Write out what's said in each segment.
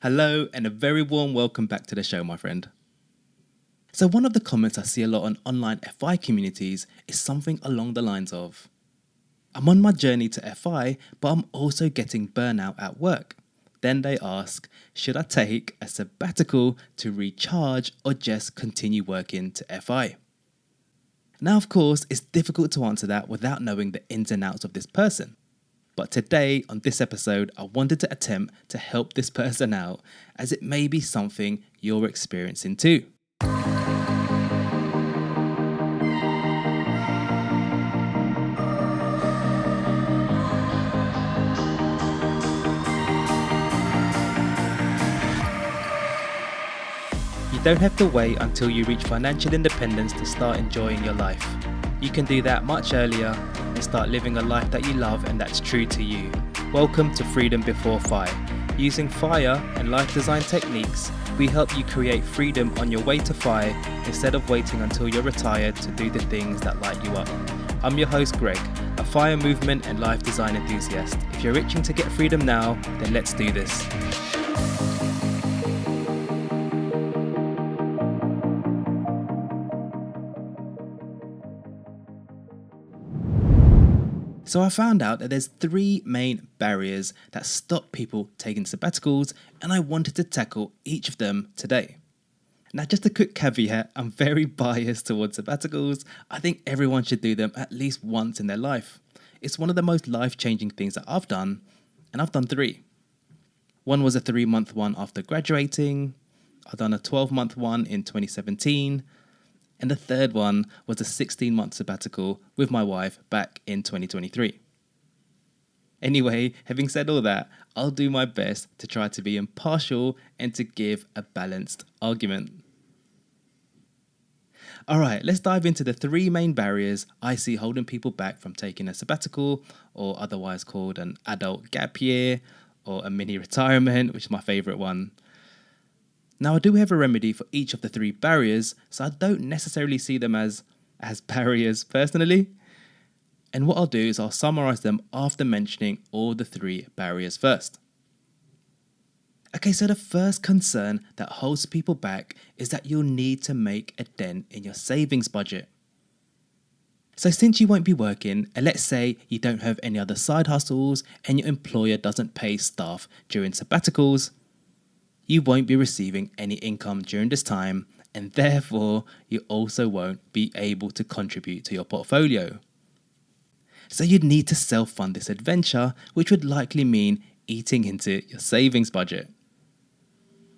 Hello, and a very warm welcome back to the show, my friend. So, one of the comments I see a lot on online FI communities is something along the lines of I'm on my journey to FI, but I'm also getting burnout at work. Then they ask, should I take a sabbatical to recharge or just continue working to FI? Now, of course, it's difficult to answer that without knowing the ins and outs of this person. But today, on this episode, I wanted to attempt to help this person out, as it may be something you're experiencing too. You don't have to wait until you reach financial independence to start enjoying your life. You can do that much earlier and start living a life that you love and that's true to you. Welcome to Freedom Before Fire. Using fire and life design techniques, we help you create freedom on your way to fire instead of waiting until you're retired to do the things that light you up. I'm your host Greg, a fire movement and life design enthusiast. If you're itching to get freedom now, then let's do this. So I found out that there's three main barriers that stop people taking sabbaticals, and I wanted to tackle each of them today. Now, just a quick caveat, I'm very biased towards sabbaticals. I think everyone should do them at least once in their life. It's one of the most life-changing things that I've done, and I've done three. One was a 3-month one after graduating. I've done a 12-month one in 2017. And the third one was a 16-month sabbatical with my wife back in 2023. Anyway, having said all that, I'll do my best to try to be impartial and to give a balanced argument. Alright, let's dive into the three main barriers I see holding people back from taking a sabbatical, or otherwise called an adult gap year, or a mini retirement, which is my favourite one. Now, I do have a remedy for each of the three barriers, so I don't necessarily see them as barriers personally. And what I'll do is I'll summarize them after mentioning all the three barriers first. Okay, so the first concern that holds people back is that you'll need to make a dent in your savings budget. So since you won't be working, and let's say you don't have any other side hustles and your employer doesn't pay staff during sabbaticals, you won't be receiving any income during this time, and therefore you also won't be able to contribute to your portfolio. So you'd need to self-fund this adventure, which would likely mean eating into your savings budget.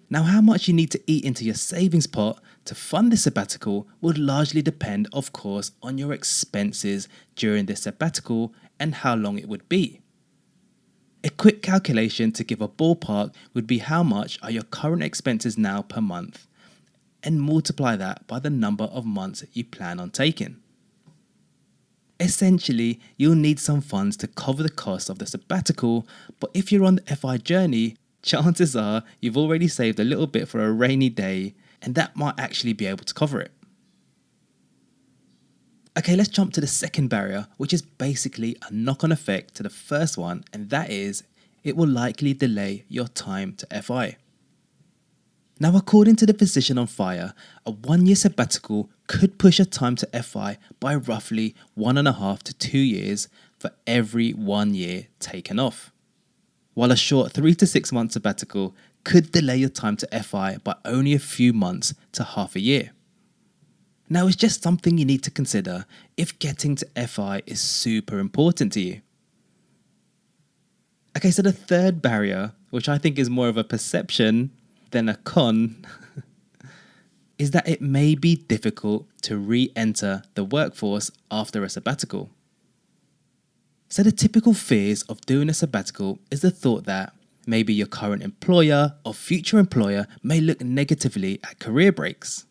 Now, how much you need to eat into your savings pot to fund this sabbatical would largely depend, of course, on your expenses during this sabbatical and how long it would be. A quick calculation to give a ballpark would be how much are your current expenses now per month, and multiply that by the number of months you plan on taking. Essentially, you'll need some funds to cover the cost of the sabbatical, but if you're on the FI journey, chances are you've already saved a little bit for a rainy day, and that might actually be able to cover it. Okay, let's jump to the second barrier, which is basically a knock-on effect to the first one, and that is, it will likely delay your time to FI. Now, according to the Physician on Fire, a 1-year sabbatical could push a time to FI by roughly 1.5 to 2 years for every 1 year taken off, while a short 3 to 6 month sabbatical could delay your time to FI by only a few months to half a year. Now, it's just something you need to consider if getting to FI is super important to you. Okay, so the third barrier, which I think is more of a perception than a con, is that it may be difficult to re-enter the workforce after a sabbatical. So the typical fears of doing a sabbatical is the thought that maybe your current employer or future employer may look negatively at career breaks.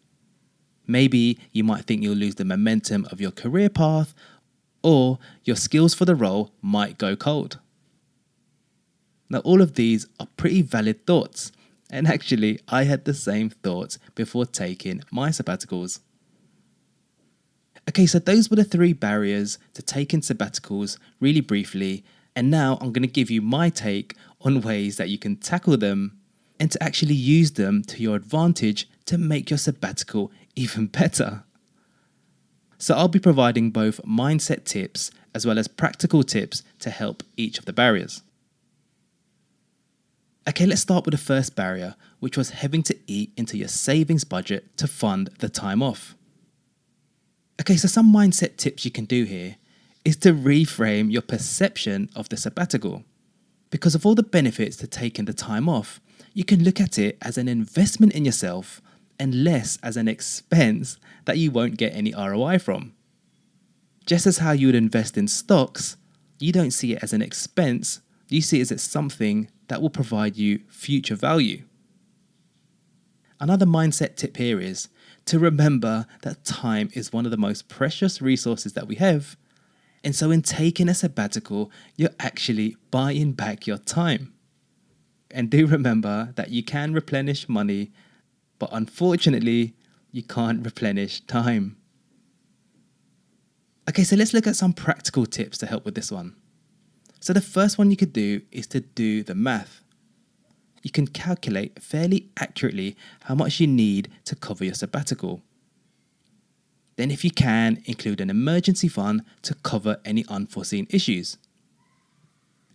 Maybe you might think you'll lose the momentum of your career path, or your skills for the role might go cold. Now, all of these are pretty valid thoughts, and actually I had the same thoughts before taking my sabbaticals. Okay, so those were the three barriers to taking sabbaticals really briefly, and now I'm going to give you my take on ways that you can tackle them and to actually use them to your advantage to make your sabbatical even better. So I'll be providing both mindset tips as well as practical tips to help each of the barriers. Okay, let's start with the first barrier, which was having to eat into your savings budget to fund the time off. Okay, so some mindset tips you can do here is to reframe your perception of the sabbatical. Because of all the benefits to taking the time off, you can look at it as an investment in yourself and less as an expense that you won't get any ROI from. Just as how you would invest in stocks, you don't see it as an expense, you see it as something that will provide you future value. Another mindset tip here is to remember that time is one of the most precious resources that we have. And so in taking a sabbatical, you're actually buying back your time. And do remember that you can replenish money, but unfortunately, you can't replenish time. Okay, so let's look at some practical tips to help with this one. So the first one you could do is to do the math. You can calculate fairly accurately how much you need to cover your sabbatical. Then if you can, include an emergency fund to cover any unforeseen issues.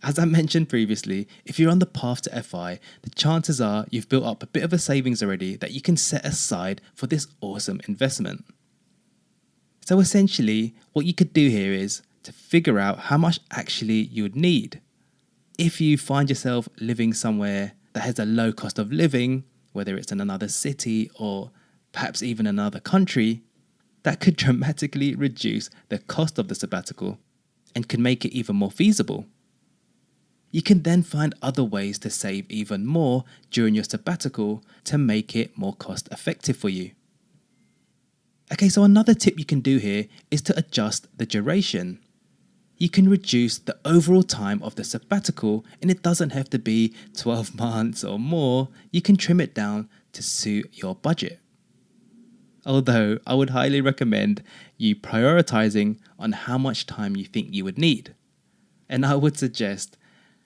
As I mentioned previously, if you're on the path to FI, the chances are you've built up a bit of a savings already that you can set aside for this awesome investment. So essentially, what you could do here is to figure out how much actually you would need. If you find yourself living somewhere that has a low cost of living, whether it's in another city or perhaps even another country, that could dramatically reduce the cost of the sabbatical and can make it even more feasible. You can then find other ways to save even more during your sabbatical to make it more cost effective for you. Okay, so another tip you can do here is to adjust the duration. You can reduce the overall time of the sabbatical, and it doesn't have to be 12 months or more. You can trim it down to suit your budget. Although I would highly recommend you prioritizing on how much time you think you would need. And I would suggest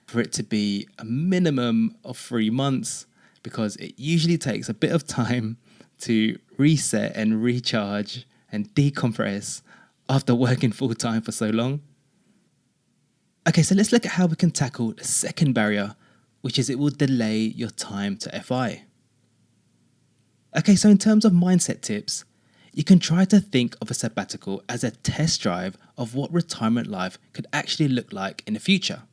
for it to be a minimum of 3 months, because it usually takes a bit of time to reset and recharge and decompress after working full time for so long. Okay, so let's look at how we can tackle the second barrier, which is it will delay your time to FI. Okay, so in terms of mindset tips, you can try to think of a sabbatical as a test drive of what retirement life could actually look like in the future.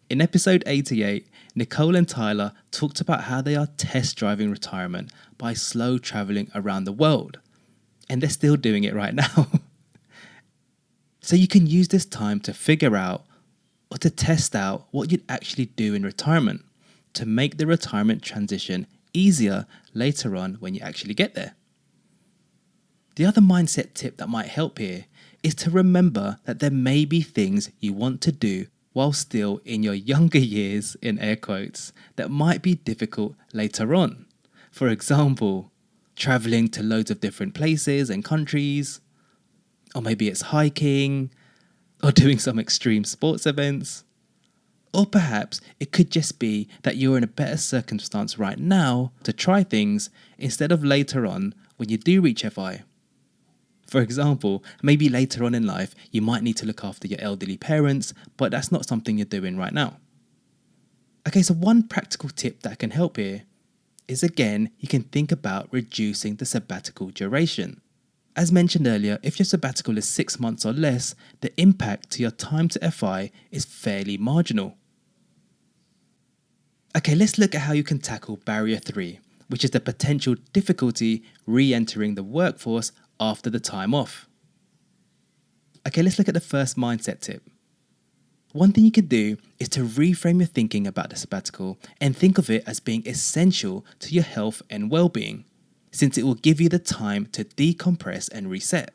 In episode 88, Nicole and Tyler talked about how they are test driving retirement by slow traveling around the world. And they're still doing it right now. So you can use this time to figure out or to test out what you'd actually do in retirement to make the retirement transition easier later on when you actually get there. The other mindset tip that might help here is to remember that there may be things you want to do while still in your younger years, in air quotes, that might be difficult later on. For example, traveling to loads of different places and countries, or maybe it's hiking, or doing some extreme sports events. Or perhaps it could just be that you're in a better circumstance right now to try things instead of later on when you do reach FI. For example, maybe later on in life, you might need to look after your elderly parents, but that's not something you're doing right now. Okay, so one practical tip that can help here is, again, you can think about reducing the sabbatical duration. As mentioned earlier, if your sabbatical is 6 months or less, the impact to your time to FI is fairly marginal. Okay, let's look at how you can tackle barrier 3, which is the potential difficulty re-entering the workforce after the time off. Okay, let's look at the first mindset tip. One thing you could do is to reframe your thinking about the sabbatical and think of it as being essential to your health and well-being, since it will give you the time to decompress and reset.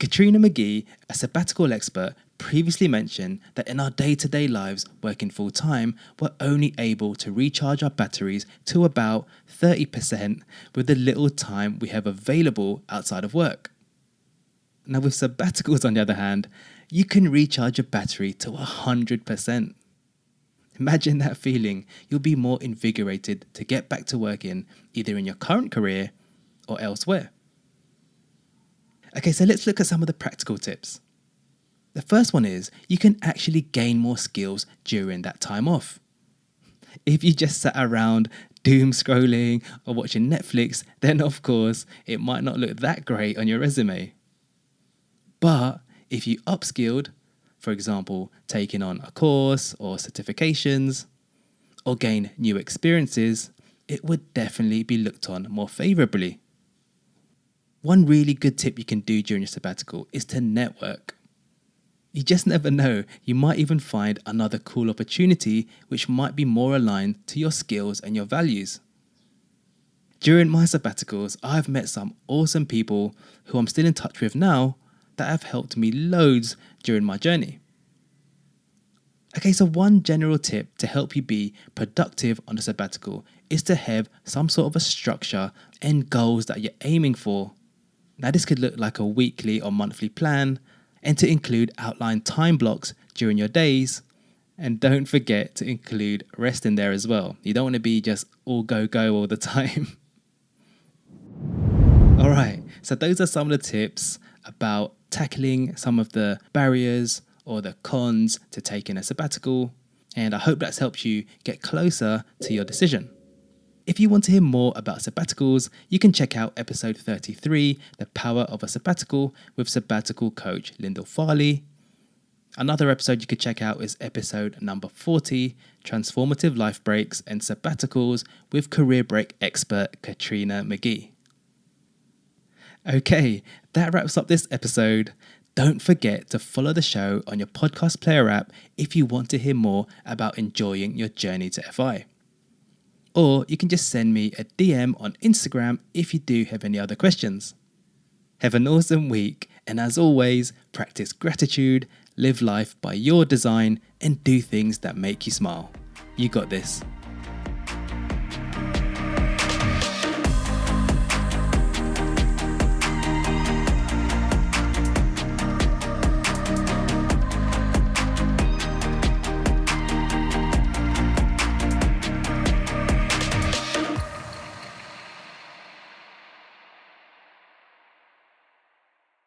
Katrina McGee, a sabbatical expert, previously mentioned that in our day-to-day lives working full-time, we're only able to recharge our batteries to about 30% with the little time we have available outside of work. Now with sabbaticals, on the other hand, you can recharge your battery to 100%. Imagine that feeling. You'll be more invigorated to get back to working either in your current career or elsewhere. Okay, so let's look at some of the practical tips. The first one is you can actually gain more skills during that time off. If you just sat around doom scrolling or watching Netflix, then of course it might not look that great on your resume. But if you upskilled, for example, taking on a course or certifications, or gain new experiences, it would definitely be looked on more favourably. One really good tip you can do during your sabbatical is to network. You just never know, you might even find another cool opportunity which might be more aligned to your skills and your values. During my sabbaticals, I've met some awesome people who I'm still in touch with now that have helped me loads during my journey. Okay, so one general tip to help you be productive on a sabbatical is to have some sort of a structure and goals that you're aiming for. Now, this could look like a weekly or monthly plan, and to include outlined time blocks during your days. And don't forget to include rest in there as well. You don't want to be just all go all the time. All right, so those are some of the tips about tackling some of the barriers or the cons to taking a sabbatical. And I hope that's helped you get closer to your decision. If you want to hear more about sabbaticals, you can check out episode 33, The Power of a Sabbatical, with sabbatical coach Lyndall Farley. Another episode you could check out is episode number 40, Transformative Life Breaks and Sabbaticals, with career break expert Katrina McGee. Okay, that wraps up this episode. Don't forget to follow the show on your podcast player app if you want to hear more about enjoying your journey to FI. Or you can just send me a DM on Instagram if you do have any other questions. Have an awesome week, and as always, practice gratitude, live life by your design, and do things that make you smile. You got this.